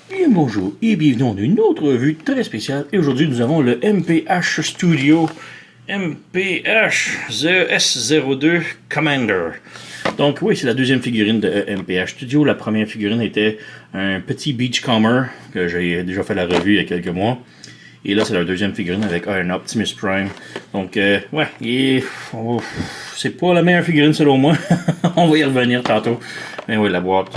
Bien bonjour et bienvenue dans une autre revue très spéciale. Et aujourd'hui, nous avons le MPH Studio MPH S02 Commander. Donc oui, c'est la deuxième figurine de MPH Studio. La première figurine était un petit Beachcomber que j'ai déjà fait la revue il y a quelques mois. Et là, c'est la deuxième figurine avec un Optimus Prime. Donc, ouais, c'est pas la meilleure figurine selon moi. On va y revenir tantôt. Mais oui, la boîte,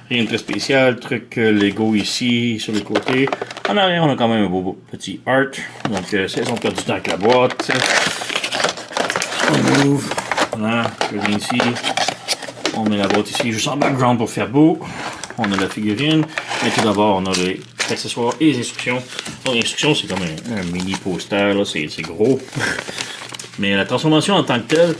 rien de très spécial. Truc Lego ici, sur les côtés. En arrière, on a quand même un beau petit art. Donc, c'est on perd du temps avec la boîte. On ouvre. Voilà, je viens ici. On met la boîte ici, juste en background pour faire beau. On a la figurine. Mais tout d'abord, on a les accessoires et les instructions. Donc, les instructions, c'est comme un mini poster, là, c'est gros. Mais la transformation en tant que telle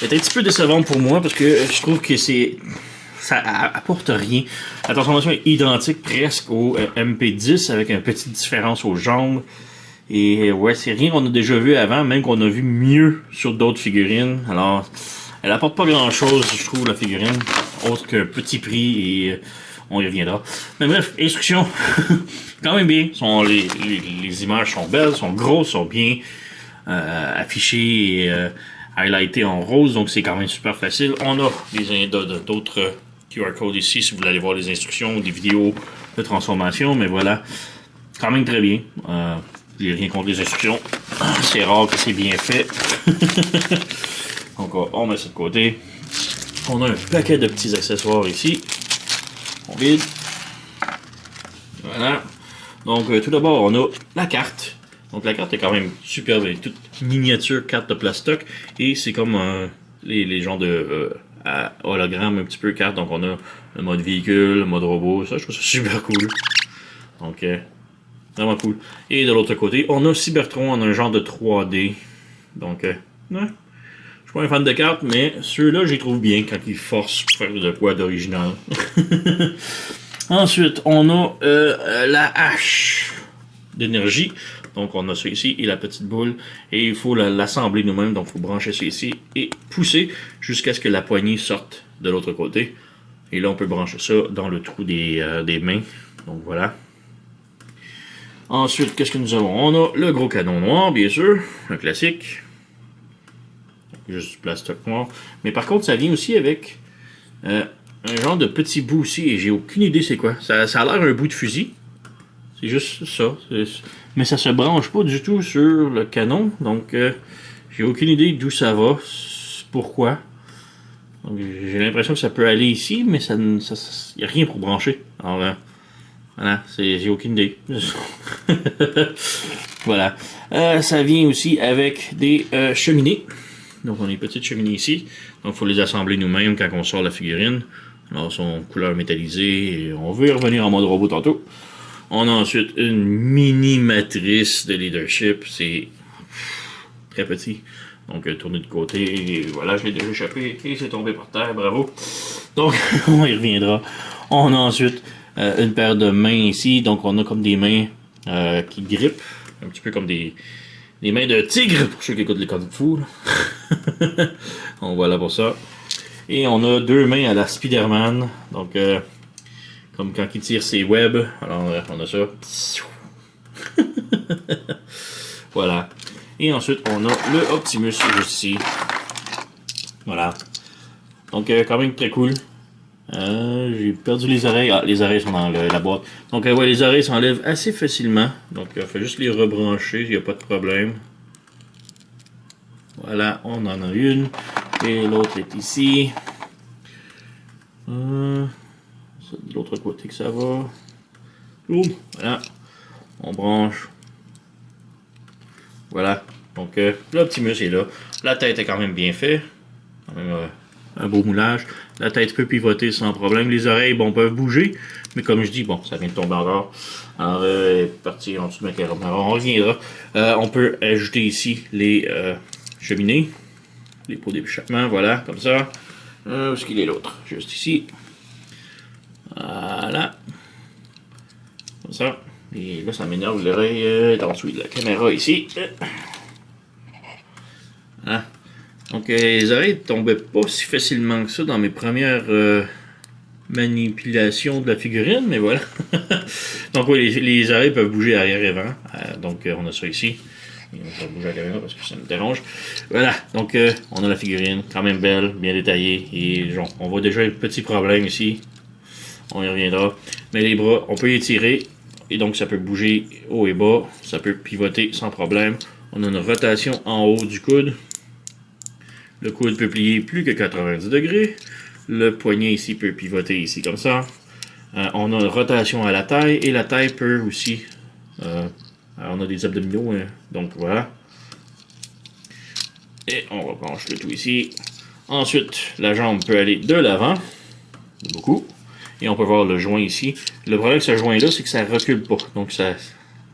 est un petit peu décevante pour moi parce que je trouve que ça apporte rien. La transformation est identique presque au MP10 avec une petite différence aux jambes. Et ouais, c'est rien qu'on a déjà vu avant, même qu'on a vu mieux sur d'autres figurines. Alors, elle apporte pas grand chose, je trouve, la figurine, autre qu'un petit prix et on y reviendra. Mais bref, instructions, quand même bien. Les images sont belles, sont grosses, sont bien affichées et highlightées en rose, donc c'est quand même super facile. On a d'autres QR codes ici si vous voulez aller voir les instructions, des vidéos de transformation, mais voilà, quand même très bien. J'ai rien contre les instructions, c'est rare que c'est bien fait. Donc on met ça de côté. On a un paquet de petits accessoires ici. On vide. Voilà. Donc tout d'abord, on a la carte. Donc la carte est quand même superbe, elle est toute miniature carte de plastoc. Et c'est comme les genres de hologramme, un petit peu carte. Donc on a le mode véhicule, le mode robot. Ça, je trouve ça super cool. Donc vraiment cool. Et de l'autre côté, on a Cybertron en un genre de 3D. Donc ouais. Je suis pas un fan de cartes, mais ceux-là, je les trouve bien quand ils forcent pour faire de quoi d'original. Ensuite, on a la hache d'énergie. Donc, on a ça ici et la petite boule. Et il faut l'assembler nous-mêmes. Donc, il faut brancher ça ici et pousser jusqu'à ce que la poignée sorte de l'autre côté. Et là, on peut brancher ça dans le trou des mains. Donc, voilà. Ensuite, qu'est-ce que nous avons? On a le gros canon noir, bien sûr. Le classique. Juste du plastoc noir. Mais par contre, ça vient aussi avec un genre de petit bout aussi. Et j'ai aucune idée c'est quoi. Ça a l'air un bout de fusil. C'est juste ça. Mais ça se branche pas du tout sur le canon. Donc, j'ai aucune idée d'où ça va. Pourquoi. J'ai l'impression que ça peut aller ici, mais il n'y a rien pour brancher. Alors, voilà, j'ai aucune idée. Voilà. Ça vient aussi avec des cheminées. Donc, on a une petite cheminée ici. Donc, il faut les assembler nous-mêmes quand on sort la figurine. Alors, elles sont couleur métallisée. Et on veut y revenir en mode robot tantôt. On a ensuite une mini matrice de leadership. C'est très petit. Donc, tourner de côté. Et voilà, je l'ai déjà échappé. Et c'est tombé par terre. Bravo. Donc, on y reviendra. On a ensuite une paire de mains ici. Donc, on a comme des mains qui grippent. Un petit peu comme des mains de tigre, pour ceux qui écoutent les Kung Fu. Donc voilà pour ça. Et on a deux mains à la Spider-Man. Donc, comme quand il tire ses webs. Alors, on a ça. Voilà. Et ensuite, on a le Optimus juste ici. Voilà. Donc, quand même très cool. J'ai perdu les oreilles. Ah, les oreilles sont dans la boîte. Donc, ouais, les oreilles s'enlèvent assez facilement. Donc, il faut juste les rebrancher. Il n'y a pas de problème. Voilà, on en a une. Et l'autre est ici. C'est de l'autre côté que ça va. Voilà. On branche. Voilà. Donc, l'Optimus est là. La tête est quand même bien faite. Quand même un beau moulage. La tête peut pivoter sans problème. Les oreilles, bon, peuvent bouger. Mais comme je dis, bon, ça vient de tomber encore. Alors, partir en dessous de ma carotte. Alors, on reviendra. On peut ajouter ici les cheminées. Les pots d'échappement, voilà, comme ça. Où est-ce qu'il est l'autre? Juste ici. Voilà. Comme ça. Et là, ça m'énerve, l'oreille est en dessous de la caméra ici. Voilà. Donc, les oreilles ne tombaient pas si facilement que ça dans mes premières manipulation de la figurine, mais voilà. Donc oui, les oreilles peuvent bouger arrière et avant. Donc on a ça ici. Je vais bouger la caméra parce que ça me dérange. Voilà, donc on a la figurine, quand même belle, bien détaillée. Et genre, on voit déjà un petit problème ici. On y reviendra. Mais les bras, on peut les tirer. Et donc ça peut bouger haut et bas. Ça peut pivoter sans problème. On a une rotation en haut du coude. Le coude peut plier plus que 90 degrés. Le poignet ici peut pivoter ici comme ça. On a une rotation à la taille. Et la taille peut aussi... on a des abdominaux, hein, donc voilà. Et on repenche le tout ici. Ensuite, la jambe peut aller de l'avant. Beaucoup. Et on peut voir le joint ici. Le problème avec ce joint-là, c'est que ça ne recule pas. Donc ça ne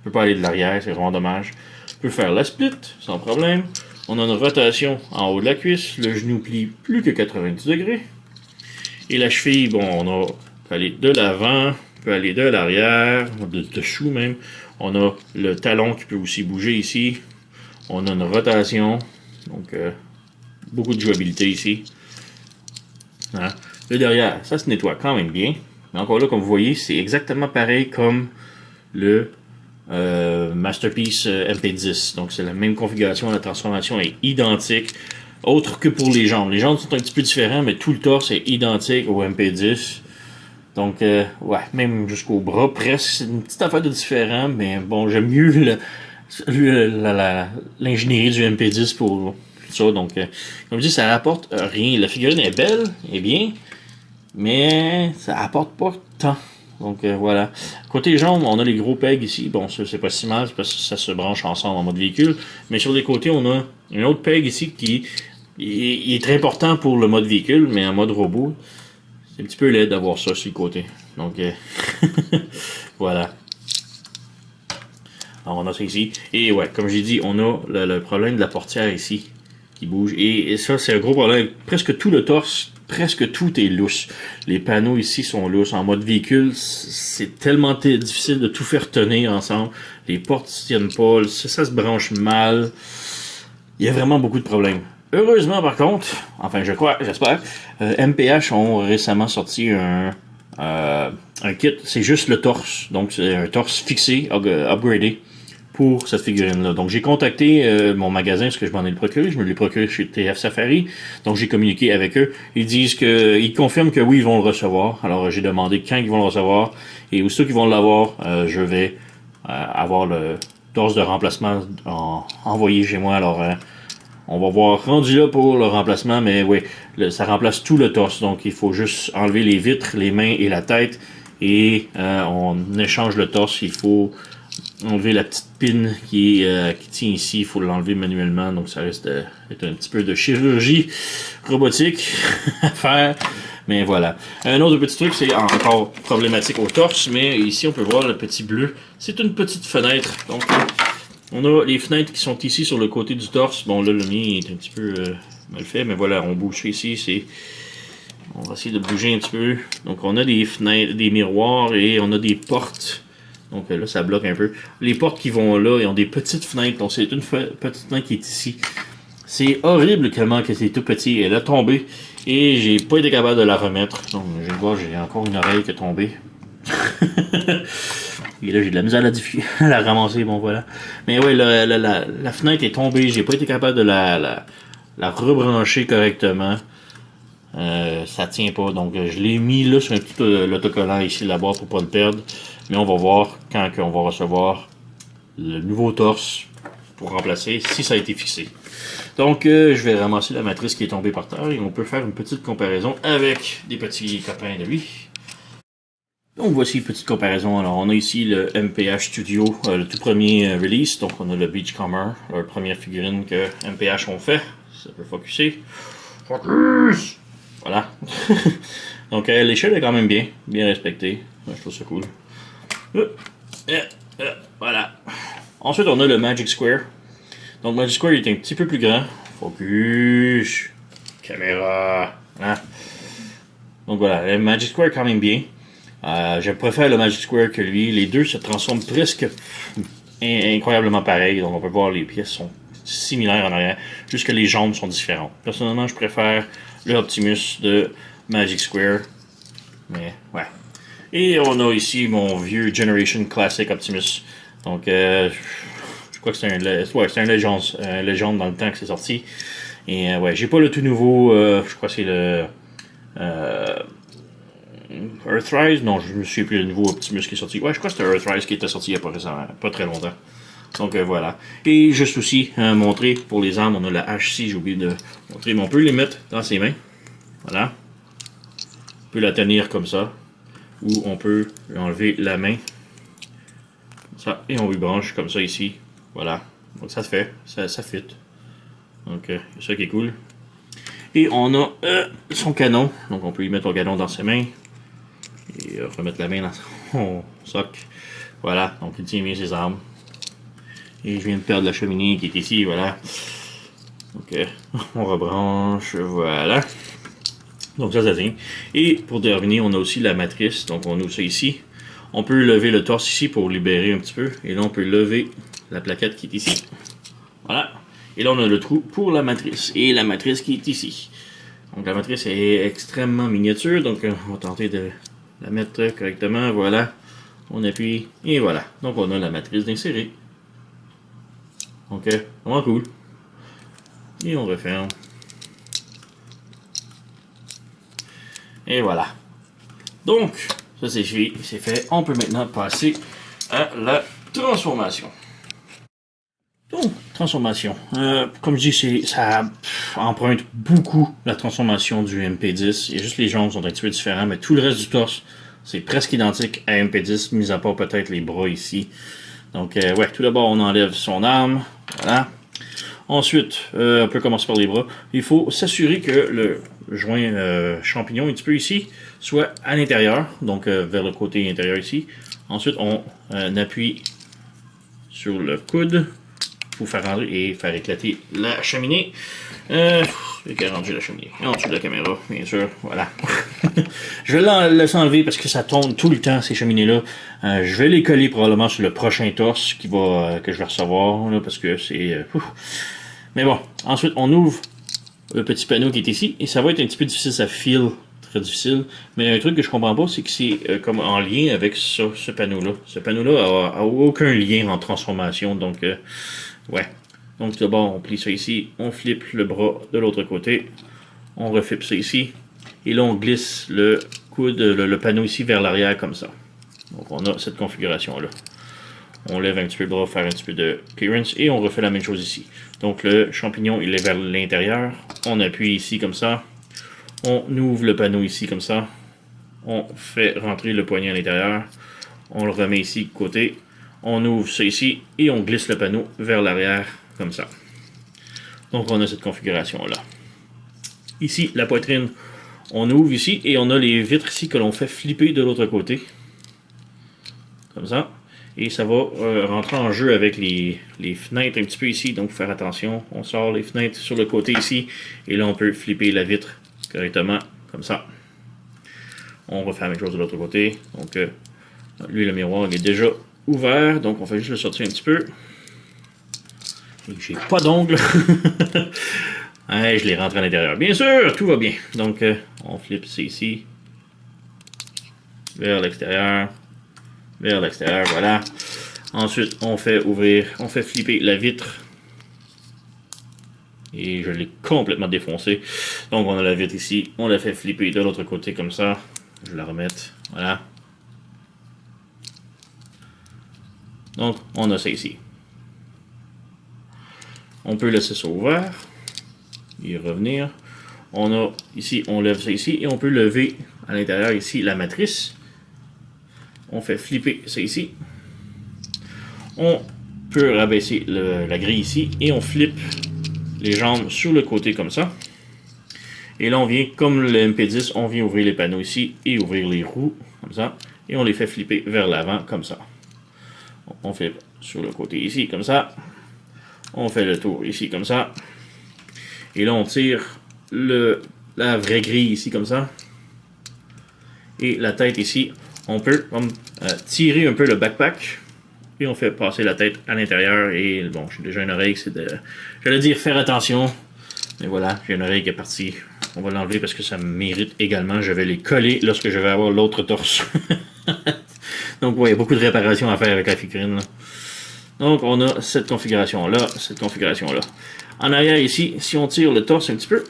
peut pas aller de l'arrière, c'est vraiment dommage. On peut faire la split, sans problème. On a une rotation en haut de la cuisse. Le genou plie plus que 90 degrés. Et la cheville, bon, on peut aller de l'avant, peut aller de l'arrière, de dessous même. On a le talon qui peut aussi bouger ici. On a une rotation. Donc, beaucoup de jouabilité ici. Hein? Le derrière, ça se nettoie quand même bien. Mais encore là, comme vous voyez, c'est exactement pareil comme le Masterpiece MP10. Donc, c'est la même configuration. La transformation est identique. Autre que pour les jambes. Les jambes sont un petit peu différents, mais tout le torse est identique au MP10. Donc, ouais, même jusqu'au bras, presque. C'est une petite affaire de différent, mais bon, j'aime mieux l'ingénierie du MP10 pour ça. Donc, comme je dis, ça rapporte rien. La figurine est belle, est bien, mais ça apporte pas tant. Donc, voilà. Côté jambes, on a les gros pegs ici. Bon, ça, c'est pas si mal, parce que ça se branche ensemble en mode véhicule. Mais sur les côtés, on a un autre peg ici qui il est très important pour le mode véhicule, mais en mode robot. C'est un petit peu laid d'avoir ça sur le côté. Donc, voilà. Alors, on a ça ici. Et ouais, comme j'ai dit, on a le problème de la portière ici qui bouge. Et ça, c'est un gros problème. Presque tout le torse, presque tout est lousse. Les panneaux ici sont lousses. En mode véhicule, c'est tellement difficile de tout faire tenir ensemble. Les portes ne tiennent pas. Ça se branche mal. Il y a vraiment beaucoup de problèmes. Heureusement, par contre, enfin, j'espère, MPH ont récemment sorti un kit, c'est juste le torse. Donc, c'est un torse fixé, upgradé pour cette figurine-là. Donc, j'ai contacté mon magasin parce que je m'en ai le procuré. Je me l'ai procuré chez TF Safari. Donc, j'ai communiqué avec eux. Ils confirment que oui, ils vont le recevoir. Alors, j'ai demandé quand ils vont le recevoir. Et aussitôt qu'ils vont l'avoir, je vais avoir le torse de remplacement envoyé chez moi. Alors, on va voir rendu là pour le remplacement, mais oui, ça remplace tout le torse. Donc, il faut juste enlever les vitres, les mains et la tête. Et on échange le torse. Il faut enlever la petite pin qui tient ici. Il faut l'enlever manuellement. Donc, ça risque d'être un petit peu de chirurgie robotique à faire. Mais voilà. Un autre petit truc, c'est encore problématique au torse. Mais ici, on peut voir le petit bleu. C'est une petite fenêtre. Donc, on a les fenêtres qui sont ici sur le côté du torse. Bon, là, le mien est un petit peu mal fait, mais voilà, on bouge ici. On va essayer de bouger un petit peu. Donc, on a des fenêtres, des miroirs et on a des portes. Donc, là, ça bloque un peu. Les portes qui vont là, ils ont des petites fenêtres. Donc, c'est une petite fenêtre qui est ici. C'est horrible comment que c'est tout petit. Elle a tombé et j'ai pas été capable de la remettre. Donc, je vais voir, j'ai encore une oreille qui est tombée. Et là, j'ai de la misère à la ramasser, bon voilà. Mais ouais, la fenêtre est tombée, j'ai pas été capable de la rebrancher correctement. Ça tient pas, donc je l'ai mis là sur un petit autocollant ici là-bas pour pas le perdre. Mais on va voir quand on va recevoir le nouveau torse pour remplacer, si ça a été fixé. Donc, je vais ramasser la matrice qui est tombée par terre et on peut faire une petite comparaison avec des petits copains de lui. Donc voici une petite comparaison. Alors on a ici le MPH Studio, le tout premier release. Donc on a le Beachcomber, la première figurine que MPH ont fait. Ça peut focuser. Focus! Voilà. Donc l'échelle est quand même bien respectée. Je trouve ça cool. Voilà. Ensuite on a le Magic Square. Donc Magic Square est un petit peu plus grand. Focus! Caméra! Hein? Donc voilà, le Magic Square est quand même bien. Je préfère le Magic Square que lui. Les deux se transforment presque incroyablement pareil. Donc on peut voir les pièces sont similaires en arrière. Juste que les jambes sont différentes. Personnellement, je préfère le Optimus de Magic Square. Mais ouais. Et on a ici mon vieux Generation Classic Optimus. Donc, je crois que c'est un légende dans le temps que c'est sorti. Et ouais, j'ai pas le tout nouveau. Je crois que c'est le Earthrise. Non, je me souviens plus le nouveau Optimus qui est sorti. Ouais, je crois que c'était Earthrise qui était sorti il y a pas récemment, pas très longtemps. Donc voilà. Et juste aussi montrer pour les armes, on a la H6, j'ai oublié de montrer, mais on peut les mettre dans ses mains. Voilà. On peut la tenir comme ça. Ou on peut enlever la main. Ça, et on lui branche comme ça ici. Voilà. Donc ça se fait. Ça fit. Donc c'est ça qui est cool. Et on a son canon. Donc on peut lui mettre le canon dans ses mains. Et remettre la main dans son soc. Voilà. Donc il tient bien ses armes. Et je viens de perdre la cheminée qui est ici. Voilà. Donc on rebranche. Voilà. Donc ça tient. Et pour terminer, on a aussi la matrice. Donc on ouvre ça ici. On peut lever le torse ici pour libérer un petit peu. Et là, on peut lever la plaquette qui est ici. Voilà. Et là, on a le trou pour la matrice. Et la matrice qui est ici. Donc la matrice est extrêmement miniature. Donc on va tenter de la mettre correctement. Voilà. On appuie. Et voilà. Donc on a la matrice d'insérer. Donc vraiment cool. Et on referme. Et voilà. Donc, ça c'est fait. On peut maintenant passer à la transformation. Donc, transformation. Comme je dis, ça emprunte beaucoup la transformation du MP10. Il y a juste les jambes qui sont un petit peu différents, mais tout le reste du torse, c'est presque identique à MP10, mis à part peut-être les bras ici. Donc, ouais, tout d'abord, on enlève son arme. Voilà. Ensuite, on peut commencer par les bras. Il faut s'assurer que le joint champignon un petit peu ici soit à l'intérieur, donc vers le côté intérieur ici. Ensuite, on appuie sur le coude pour faire rentrer et faire éclater la cheminée. J'ai rendu la cheminée en dessous de la caméra, bien sûr. Voilà. Je vais la laisser enlever parce que ça tourne tout le temps, ces cheminées-là. Je vais les coller probablement sur le prochain torse que je vais recevoir, là, parce que c'est... Mais bon, ensuite, on ouvre le petit panneau qui est ici, et ça va être un petit peu difficile, ça file très difficile. Mais un truc que je comprends pas, c'est que c'est comme en lien avec ça, ce panneau-là. Ce panneau-là a aucun lien en transformation, donc ouais. Donc d'abord, on plie ça ici, on flippe le bras de l'autre côté, on reflippe ça ici, et là on glisse le coude, le panneau ici vers l'arrière comme ça. Donc on a cette configuration-là. On lève un petit peu le bras pour faire un petit peu de clearance et on refait la même chose ici. Donc le champignon il est vers l'intérieur, on appuie ici comme ça, on ouvre le panneau ici comme ça, on fait rentrer le poignet à l'intérieur, on le remet ici de côté, on ouvre ça ici et on glisse le panneau vers l'arrière comme ça. Donc on a cette configuration là. Ici la poitrine, on ouvre ici et on a les vitres ici que l'on fait flipper de l'autre côté. Comme ça. Et ça va rentrer en jeu avec les fenêtres un petit peu ici. Donc faire attention. On sort les fenêtres sur le côté ici. Et là on peut flipper la vitre correctement. Comme ça. On refait la même chose de l'autre côté. Donc lui le miroir il est déjà ouvert. Donc on fait juste le sortir un petit peu. J'ai pas d'ongles. Ouais, je l'ai rentré à l'intérieur. Bien sûr, tout va bien. Donc on flippe ça ici. Vers l'extérieur. Vers l'extérieur, voilà. Ensuite, on fait flipper la vitre. Et je l'ai complètement défoncé. Donc, on a la vitre ici. On la fait flipper de l'autre côté comme ça. Je vais la remettre. Voilà. Donc, on a ça ici. On peut laisser ça ouvert. Et revenir. On a ici, on lève ça ici. Et on peut lever à l'intérieur ici la matrice. On fait flipper ça ici. On peut rabaisser la grille ici. Et on flippe les jambes sur le côté comme ça. Et là, on vient, comme le MP10, on vient ouvrir les panneaux ici et ouvrir les roues comme ça. Et on les fait flipper vers l'avant comme ça. On flippe sur le côté ici comme ça. On fait le tour ici comme ça. Et là, on tire la vraie grille ici comme ça. Et la tête ici. On peut tirer un peu le backpack et on fait passer la tête à l'intérieur. Et bon, j'ai déjà une oreille, c'est de... J'allais dire faire attention, mais voilà, j'ai une oreille qui est partie. On va l'enlever parce que ça mérite également. Je vais les coller lorsque je vais avoir l'autre torse. Donc, ouais, il y a beaucoup de réparations à faire avec la figurine. Là. Donc, on a cette configuration-là, cette configuration-là. En arrière, ici, si on tire le torse un petit peu,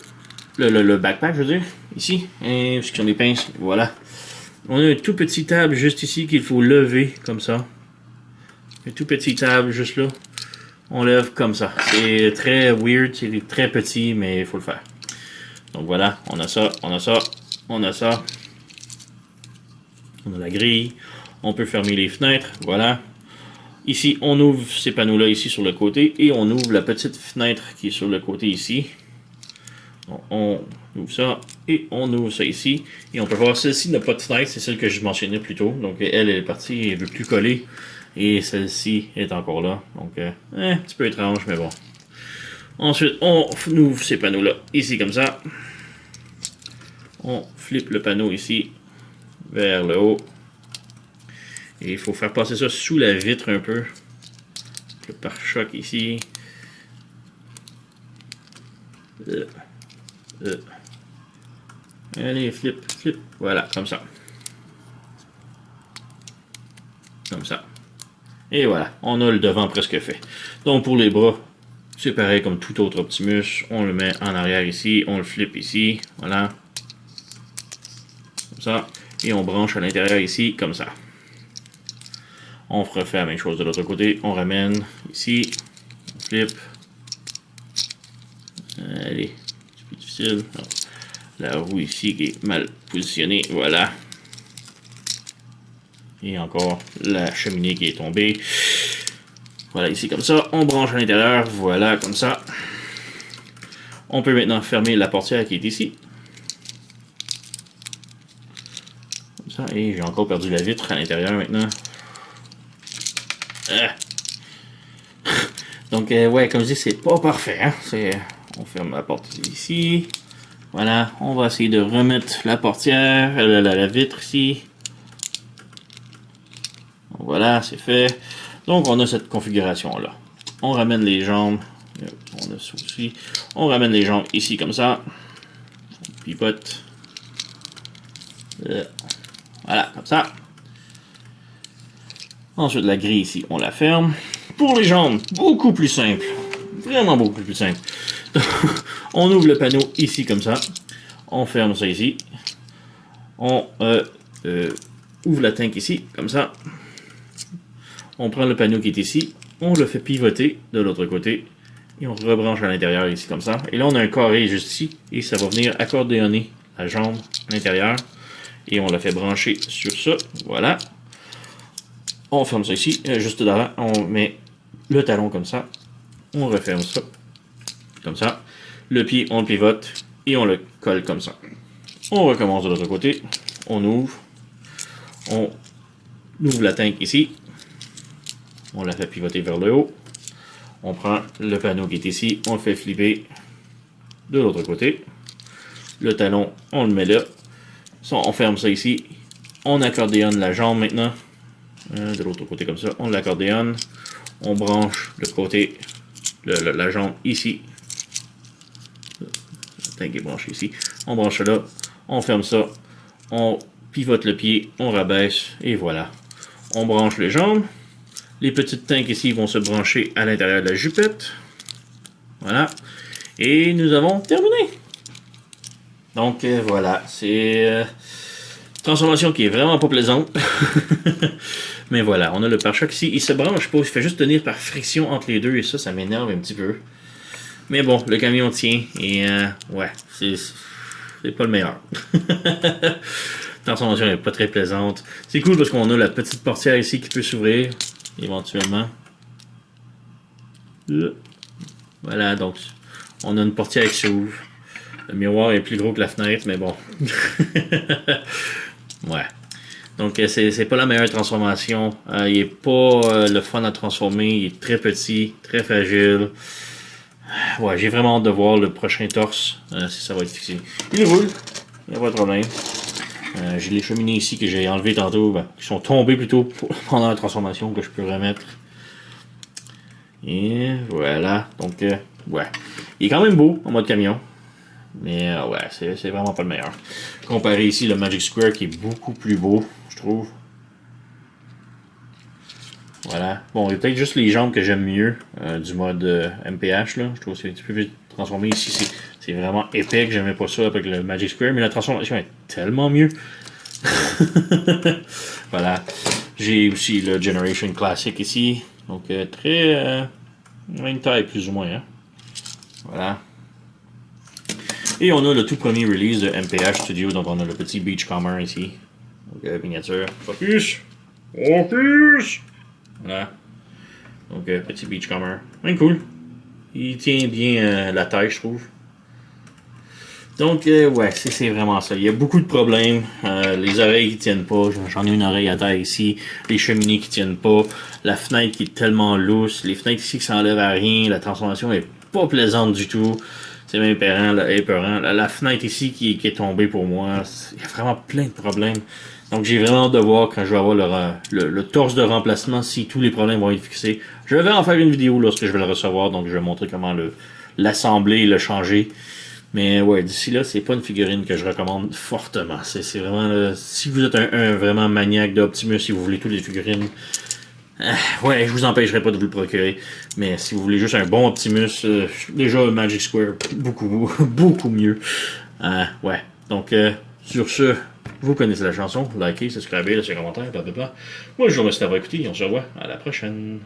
le backpack, je veux dire, ici, et puisqu'ils ont des pinces, voilà. On a un tout petit table juste ici qu'il faut lever comme ça. Un tout petit table juste là. On lève comme ça. C'est très weird, c'est très petit, mais il faut le faire. Donc voilà, on a ça, on a ça, on a ça. On a la grille. On peut fermer les fenêtres, voilà. Ici, on ouvre ces panneaux-là ici sur le côté et on ouvre la petite fenêtre qui est sur le côté ici. On ouvre ça et on ouvre ça ici. Et on peut voir celle-ci n'a pas de fenêtre, c'est celle que je mentionnais plus tôt. Donc elle est partie, elle ne veut plus coller. Et celle-ci est encore là. Donc un petit peu étrange, mais bon. Ensuite, on ouvre ces panneaux-là ici comme ça. On flippe le panneau ici vers le haut. Et il faut faire passer ça sous la vitre un peu. Le pare-choc ici. Allez, flip, flip. Voilà, comme ça. Comme ça. Et voilà, on a le devant presque fait. Donc pour les bras, c'est pareil comme tout autre Optimus. On le met en arrière ici, on le flippe ici. Voilà. Comme ça. Et on branche à l'intérieur ici, comme ça. On refait la même chose de l'autre côté. On ramène ici. On flippe. Allez, c'est plus difficile. Non. La roue ici qui est mal positionnée. Voilà. Et encore la cheminée qui est tombée. Voilà, ici comme ça. On branche à l'intérieur. Voilà, comme ça. On peut maintenant fermer la portière qui est ici. Comme ça. Et j'ai encore perdu la vitre à l'intérieur maintenant. Donc, ouais, comme je dis, c'est pas parfait. Hein? On ferme la porte ici. Voilà, on va essayer de remettre la portière, la vitre ici. Voilà, c'est fait. Donc, on a cette configuration-là. On ramène les jambes. On a ça aussi. On ramène les jambes ici, comme ça. On pivote. Voilà, comme ça. Ensuite, la grille ici, on la ferme. Pour les jambes, beaucoup plus simple. Vraiment beaucoup plus simple. On ouvre le panneau ici, comme ça. On ferme ça ici. On ouvre la tank ici, comme ça. On prend le panneau qui est ici. On le fait pivoter de l'autre côté. Et on rebranche à l'intérieur ici, comme ça. Et là, on a un carré juste ici. Et ça va venir accordéonner la jambe à l'intérieur. Et on la fait brancher sur ça. Voilà. On ferme ça ici, juste devant, on met le talon comme ça, on referme ça, comme ça, le pied on le pivote et on le colle comme ça. On recommence de l'autre côté, on ouvre la tank ici, on la fait pivoter vers le haut, on prend le panneau qui est ici, on le fait flipper de l'autre côté, le talon on le met là, on ferme ça ici, on accordéonne la jambe maintenant, de l'autre côté comme ça, on l'accordéonne, on branche le côté, la jambe ici, la tank est branchée ici, on branche là, on ferme ça, on pivote le pied, on rabaisse, et voilà. On branche les jambes, les petites tanks ici vont se brancher à l'intérieur de la jupette, voilà, et nous avons terminé. Donc voilà, c'est transformation qui est vraiment pas plaisante. Mais voilà, on a le pare-choc ici. Il se branche pas, il fait juste tenir par friction entre les deux et ça m'énerve un petit peu. Mais bon, le camion tient et ouais, c'est pas le meilleur. La transformation n'est pas très plaisante. C'est cool parce qu'on a la petite portière ici qui peut s'ouvrir éventuellement. Voilà, donc on a une portière qui s'ouvre. Le miroir est plus gros que la fenêtre, mais bon. Ouais. Donc, c'est pas la meilleure transformation. Il est pas le fun à transformer. Il est très petit, très fragile. Ouais, j'ai vraiment hâte de voir le prochain torse, si ça va être fixé. Il roule, il n'y a pas de problème. J'ai les cheminées ici que j'ai enlevées tantôt, qui sont tombées plutôt pendant la transformation, que je peux remettre. Et voilà. Donc, ouais. Il est quand même beau en mode camion. Mais ouais, c'est vraiment pas le meilleur. Comparé ici, le Magic Square qui est beaucoup plus beau, je trouve. Voilà. Bon, il y a peut-être juste les jambes que j'aime mieux du mode MPH. Là. Je trouve que c'est un petit peu plus transformé. Ici, c'est vraiment épais que j'aimais pas ça avec le Magic Square. Mais la transformation est tellement mieux. Voilà. J'ai aussi le Generation Classic ici. Donc, très. Même taille, plus ou moins. Hein. Voilà. Et on a le tout premier release de MPH Studio. Donc, on a le petit Beachcomber ici. Donc, miniature. Focus! Focus! Voilà. Donc, petit Beachcomber. Bien cool. Il tient bien la taille, je trouve. Donc, ouais, c'est vraiment ça. Il y a beaucoup de problèmes. Les oreilles qui tiennent pas. J'en ai une oreille à terre ici. Les cheminées qui tiennent pas. La fenêtre qui est tellement lousse. Les fenêtres ici qui s'enlèvent à rien. La transformation est pas plaisante du tout. C'est même épeurant. La fenêtre ici qui est tombée pour moi. Il y a vraiment plein de problèmes. Donc, j'ai vraiment hâte de voir quand je vais avoir le torse de remplacement si tous les problèmes vont être fixés. Je vais en faire une vidéo lorsque je vais le recevoir. Donc, je vais montrer comment l'assembler et le changer. Mais ouais, d'ici là, c'est pas une figurine que je recommande fortement. C'est vraiment... si vous êtes un vraiment maniaque d'Optimus, si vous voulez toutes les figurines, ouais, je vous empêcherai pas de vous le procurer. Mais si vous voulez juste un bon Optimus, déjà Magic Square, beaucoup, beaucoup mieux. Ouais, donc sur ce, vous connaissez la chanson. Likez, subscribez, laissez un commentaire, blablabla. Moi, je vous remercie d'avoir écouté et on se revoit à la prochaine.